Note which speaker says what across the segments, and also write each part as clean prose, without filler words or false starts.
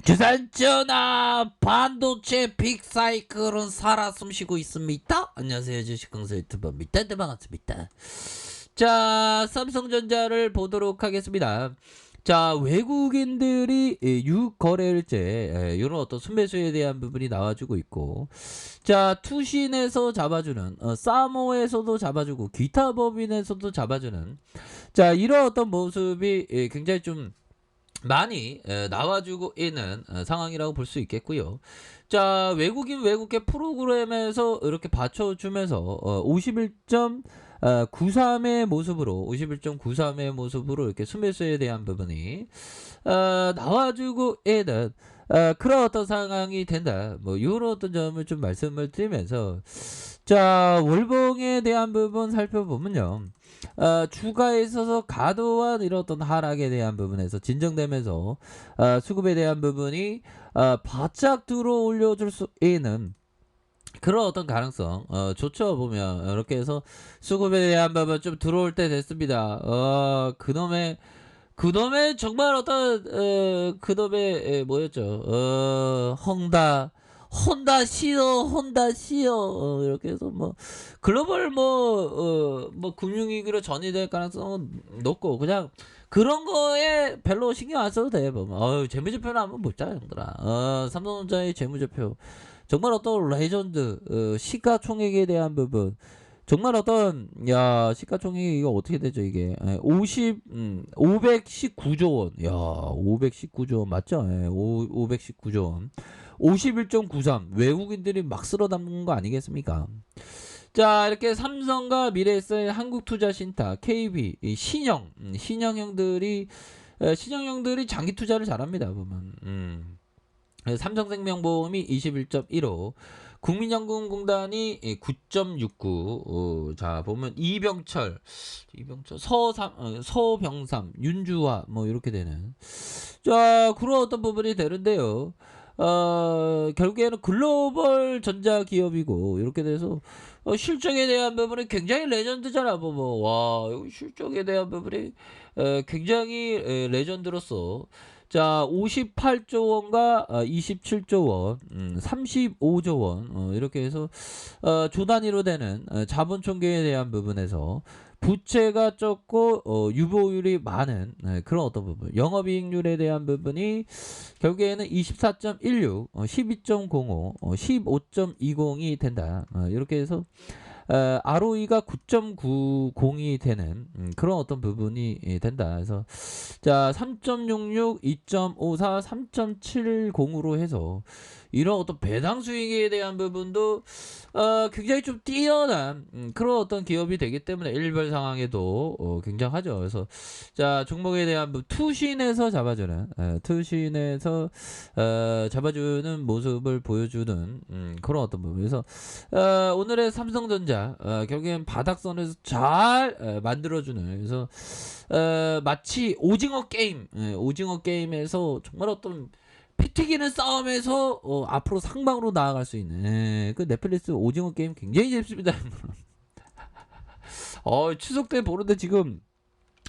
Speaker 1: 주산전화 반도체 빅사이클은 살아 숨쉬고 있습니다. 안녕하세요, 주식강사 유튜버입니다. 네, 반갑습니다. 자, 삼성전자를 보도록 하겠습니다. 자, 외국인들이 유거래일제 이런 어떤 순매수에 대한 부분이 나와주고 있고, 자, 투신에서 잡아주는, 사모에서도 잡아주고 기타 법인에서도 잡아주는, 자, 이런 어떤 모습이 굉장히 좀 많이 나와주고 있는 상황이라고 볼 수 있겠고요. 자, 외국계 프로그램에서 이렇게 받쳐주면서 51.93의 모습으로 51.93의 모습으로 이렇게 순매수에 대한 부분이 나와주고 있는 그런 어떤 상황이 된다. 뭐 이런 어떤 점을 좀 말씀을 드리면서, 자, 월봉에 대한 부분 살펴보면요. 주가에 있어서 과도한 이런 어떤 하락에 대한 부분에서 진정되면서 수급에 대한 부분이 바짝 들어 올려줄 수 있는 그런 어떤 가능성 좋죠. 보면 이렇게 해서 수급에 대한 부분 좀 들어올 때 됐습니다. 그놈의 정말 어떤 그놈의 뭐였죠? 혼다 시어 이렇게 해서 뭐 글로벌 뭐 금융위기로 전이될 가능성은 높고, 그냥 그런 거에 별로 신경 안 써도 돼. 보면 재무제표는 한번 보자, 형들아. 삼성전자의 재무제표 정말 어떤 레전드, 시가총액에 대한 부분 정말 어떤, 야, 시가총액이 이거 어떻게 되죠, 이게? 519조 원. 야, 519조 원 맞죠? 519조 원. 51.93. 외국인들이 막 쓸어 담는 거 아니겠습니까? 자, 이렇게 삼성과 미래에셋, 한국투자신탁, KB, 신형형들이 장기 투자를 잘합니다, 보면. 삼성생명보험이 21.15, 국민연금공단이 9.69, 자, 보면 이병철, 서병삼, 윤주화, 뭐, 이렇게 되는. 자, 그런 어떤 부분이 되는데요. 결국에는 글로벌 전자기업이고, 이렇게 돼서, 실적에 대한 부분이 굉장히 레전드잖아, 와, 여기 실적에 대한 부분이, 굉장히 레전드로서, 자, 58조 원과 27조 원, 35조 원, 이렇게 해서 조 단위로 되는 자본 총계에 대한 부분에서 부채가 적고 유보율이 많은 그런 어떤 부분, 영업이익률에 대한 부분이 결국에는 24.16, 12.05, 15.20이 된다. 이렇게 해서 ROE가 9.90이 되는 그런 어떤 부분이 된다. 그래서 자, 3.66, 2.54, 3.70으로 해서 이런 어떤 배당 수익에 대한 부분도 굉장히 좀 뛰어난 그런 어떤 기업이 되기 때문에 일별 상황에도 굉장하죠. 그래서 자, 종목에 대한 투신에서 잡아주는 잡아주는 모습을 보여주는 그런 어떤 부분. 그래서 오늘의 삼성전자 결국엔 바닥선에서 잘 만들어주는, 그래서 마치 오징어 게임에서 정말 어떤 피 튀기는 싸움에서 앞으로 상방으로 나아갈 수 있는 그 넷플릭스 오징어 게임 굉장히 재밌습니다. 추석 때 보는데 지금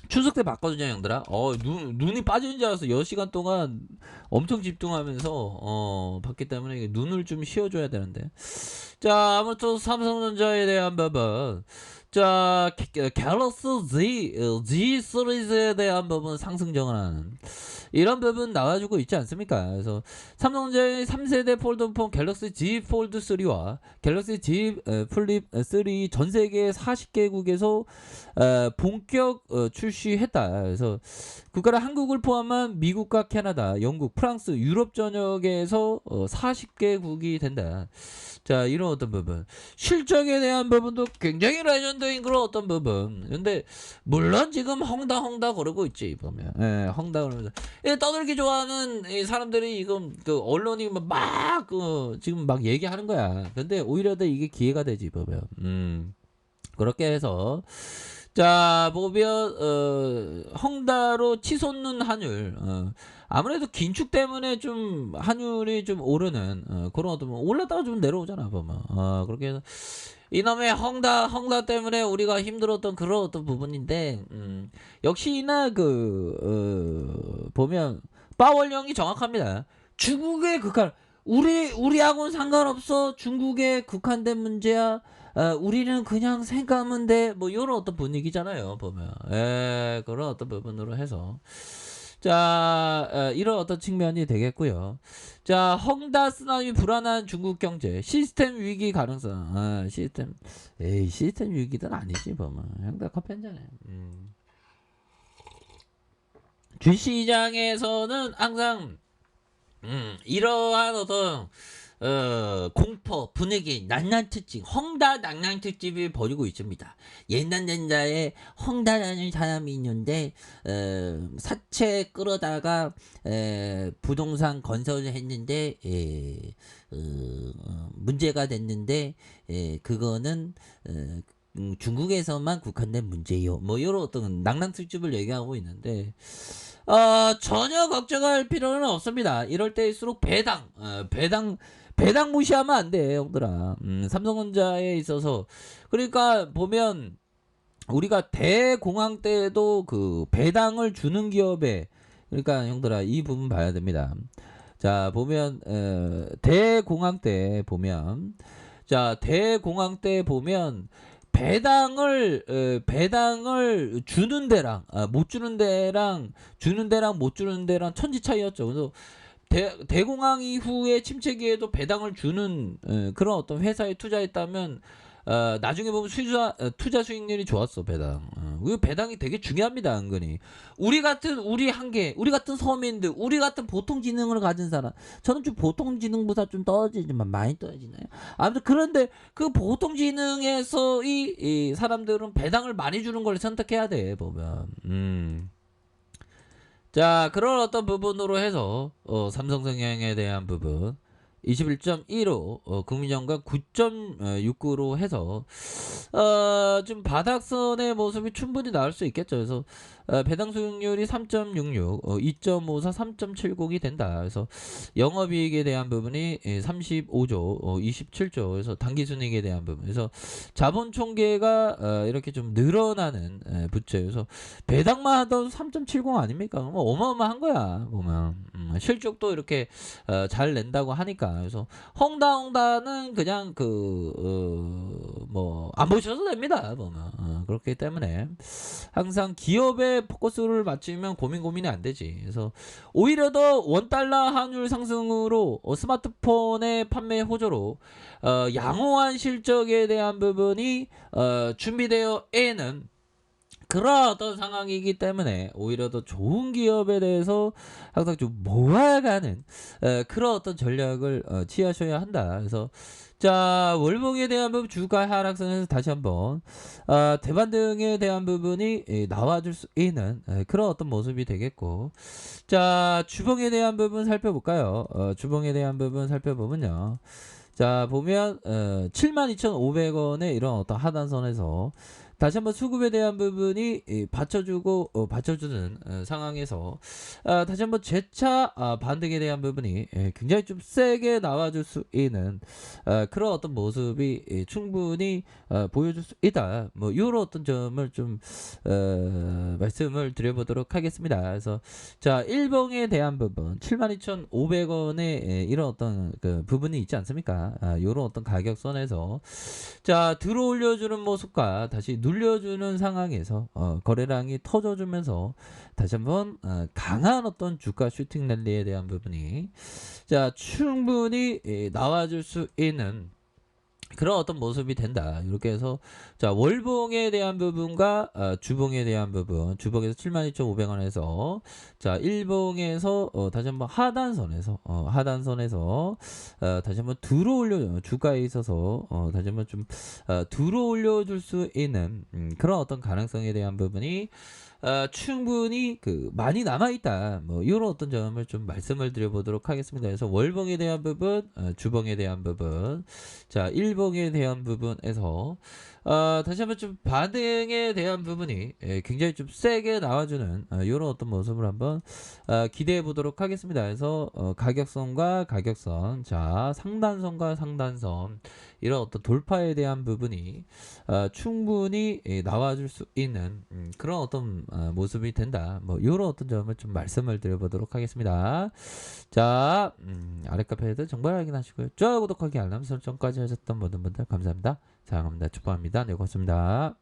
Speaker 1: 추석 때 봤거든요, 형들아. 눈이 빠지는 줄 알았어. 10시간 동안 엄청 집중하면서 봤기 때문에 이게 눈을 좀 쉬어줘야 되는데. 자, 아무튼 삼성전자에 대한 부분, 자, 갤럭시 Z 시리즈에 대한 부분 상승 전환하는 이런 부분 나와주고 있지 않습니까? 그래서 삼성전자의 3세대 폴드폰 갤럭시 Z 폴드 3와 갤럭시 Z 플립 3 전 세계 40개국에서 본격 출시했다. 그래서 국가는 한국을 포함한 미국과 캐나다, 영국, 프랑스, 유럽 전역에서 40개국이 된다. 자, 이런 어떤 부분, 실적에 대한 부분도 굉장히 레전드인 그런 어떤 부분. 근데 물론 지금 헝다 거르고 있지, 보면. 헝다 거르면서 떠들기 좋아하는 이 사람들이 지금 그 언론이 막 지금 막 얘기하는 거야. 근데 오히려 더 이게 기회가 되지, 보면. 그렇게 해서 자, 보면 헝다로 치솟는 환율, 아무래도 긴축 때문에 좀 환율이 좀 오르는 그런 어떤 올랐다가 좀 내려오잖아, 보면. 그렇게 해서 이놈의 헝다 때문에 우리가 힘들었던 그런 어떤 부분인데, 역시나 보면 파월령이 정확합니다. 중국에 극한 우리하고는 상관없어. 중국에 국한된 문제야. 우리는 그냥 생각하면 돼. 뭐 요런 어떤 분위기잖아요. 보면. 그런 어떤 부분으로 해서 자, 이런 어떤 측면이 되겠고요. 자, 헝다 쓰나미 불안한 중국 경제 시스템 위기 가능성. 시스템 위기는 아니지 보면. 헝다 커피 한 잔해. 주시장에서는 항상 이러한 어떤 공포 분위기 낭낭특집 헝다 낭낭특집을 벌이고 있습니다. 옛날 옛날에 헝다라는 사람이 있는데 사채 끌어다가 부동산 건설을 했는데 문제가 됐는데 그거는 중국에서만 국한된 문제요. 뭐 이런 어떤 낭낭특집을 얘기하고 있는데 전혀 걱정할 필요는 없습니다. 이럴 때일수록 배당 무시하면 안 돼, 형들아. 삼성전자에 있어서 그러니까 보면 우리가 대공황 때도 그 배당을 주는 기업에 그러니까 형들아 이 부분 봐야 됩니다. 자 보면 대공황 때 보면 배당을 주는 데랑 못 주는 데랑 주는 데랑 못 주는 데랑 천지 차이였죠. 그래서 대공황 이후에 침체기에도 배당을 주는 그런 어떤 회사에 투자했다면 나중에 보면 투자 수익률이 좋았어 배당. 그 배당이 되게 중요합니다 은근히. 우리 같은 서민들, 우리 같은 보통 지능을 가진 사람, 저는 좀 보통 지능보다 좀 떨어지지만 많이 떨어지나요? 아무튼 그런데 그 보통 지능에서 이 사람들은 배당을 많이 주는 걸 선택해야 돼 보면. 자 그런 어떤 부분으로 해서 삼성생명에 대한 부분 21.15 국민연금 9.69로 해서 좀 바닥선의 모습이 충분히 나올 수 있겠죠. 그래서 배당 수익률이 3.66, 2.54, 3.70이 된다. 그래서 영업이익에 대한 부분이 35조, 27조. 그래서 당기순이익에 대한 부분. 그래서 자본 총계가 이렇게 좀 늘어나는 부채. 그래서 배당만 하던 3.70 아닙니까? 뭐 어마어마한 거야 보면. 실적도 이렇게 잘 낸다고 하니까. 그래서 헝다는 그냥 뭐 안 보셔도 됩니다 보면. 그렇기 때문에 항상 기업에 포커스를 맞추면 고민이 안 되지. 그래서 오히려 더 원달러 환율 상승으로 스마트폰의 판매 호조로 양호한 실적에 대한 부분이 준비되어에는 그런 어떤 상황이기 때문에 오히려 더 좋은 기업에 대해서 항상 좀 모아가는 그런 어떤 전략을 취하셔야 한다. 그래서 자 월봉에 대한 부분 주가 하락선에서 다시 한번 대반 등에 대한 부분이 나와줄 수 있는 그런 어떤 모습이 되겠고, 자 주봉에 대한 부분 살펴볼까요? 주봉에 대한 부분 살펴보면요. 자 보면 72,500원의 이런 어떤 하단선에서 다시 한번 수급에 대한 부분이 받쳐주는 상황에서 다시 한번 재차 반등에 대한 부분이 굉장히 좀 세게 나와줄 수 있는 그런 어떤 모습이 충분히 보여줄 수 있다. 뭐 이런 어떤 점을 좀 말씀을 드려보도록 하겠습니다. 그래서 자 일봉에 대한 부분 72,500원의 이런 어떤 그 부분이 있지 않습니까? 이런 어떤 가격선에서 자 들어 올려주는 모습과 다시 눌려주는 상황에서 거래량이 터져주면서 다시 한번 강한 어떤 주가 슈팅 랠리에 대한 부분이 자 충분히 나와줄 수 있는 그런 어떤 모습이 된다. 이렇게 해서 자 월봉에 대한 부분과 주봉에 대한 부분, 주봉에서 72,500원에서 자 일봉에서 다시 한번 하단선에서 다시 한번 들어올려 주가에 있어서 다시 한번 좀 들어올려줄 수 있는 그런 어떤 가능성에 대한 부분이 충분히 많이 남아있다. 뭐 이런 어떤 점을 좀 말씀을 드려보도록 하겠습니다. 그래서 월봉에 대한 부분, 주봉에 대한 부분, 자 일봉에 대한 부분에서 다시 한번 좀 반등에 대한 부분이 굉장히 좀 세게 나와주는 이런 어떤 모습을 한번 기대해 보도록 하겠습니다. 그래서 가격선과 가격선, 자 상단선과 상단선 이런 어떤 돌파에 대한 부분이 충분히 나와줄 수 있는 그런 어떤 모습이 된다. 뭐 이런 어떤 점을 좀 말씀을 드려보도록 하겠습니다. 자. 자, 아랫 카페에도 정보 확인하시고요. 좋아요, 구독하기, 알람 설정까지 하셨던 모든 분들 감사합니다. 사랑합니다. 축복합니다. 네, 고맙습니다.